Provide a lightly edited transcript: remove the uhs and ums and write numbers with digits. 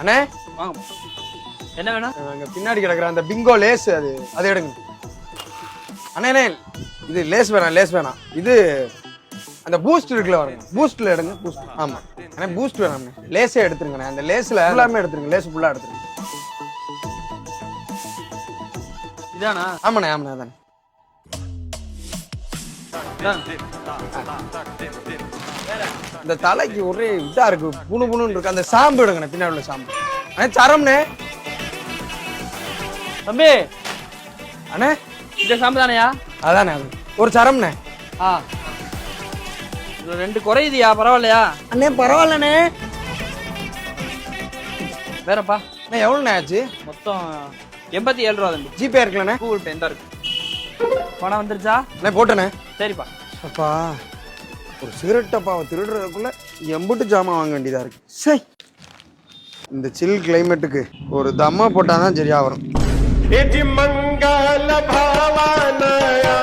அண்ணே வாங்க. என்ன வேணும்? அங்க பின்னாடி கிடக்குற அந்த பிங்கோ லேஸ் அது எடுங்க. அண்ணே இது லேஸ் வேணாம் இது அந்த பூஸ்ட் இருக்குல்ல வருங்க, பூஸ்ட்ல எடுங்க. பூஸ்ட் ஆமா அண்ணே, பூஸ்ட் வேணாம், லேஸே எடுத்துருங்கண்ணே. அந்த லேஸ்ல எல்லாமே எடுத்துருங்க, லேஸ் ஃபுல்லா எடுத்துருங்க. இதானா? ஆமாண்ணே அதானே. இந்த தலைக்கு ஒரே இதா இருக்கு, புணுன்னு இருக்கு. அந்த சாம்பு எடுங்கண்ணே, பின்னாடி உள்ள சாம்பு. அண்ணே சரம்ண்ணே. தம்பி அண்ணே இந்த சாம்பு தானையா? அதானே அது ஒரு சரம்ண்ணே. ஆ இது 2 குறையுதியா? பரவாயில்லையா? அண்ணே பரவாயில்லண்ணே. வேறப்பா அண்ணே எவ்வளோண்ணே ஆச்சு? மொத்தம் 87 ரூபா தம்பி. ஜிபே இருக்குல்லண்ணே? கூகுள் பே இந்த இருக்கு. பணம் வந்துருச்சா? அண்ணே போட்டேண்ணே. சரிப்பா. அப்பா ஒரு சிகரெட் டப்பாவை திருடுறதுக்குள்ள எம்புட்டு ஜாமான் வாங்க வேண்டியதா இருக்கு. சரி, இந்த சில் கிளைமேட்டுக்கு ஒரு தம்மா போட்டாதான் சரியா வரும். मंगल भावनया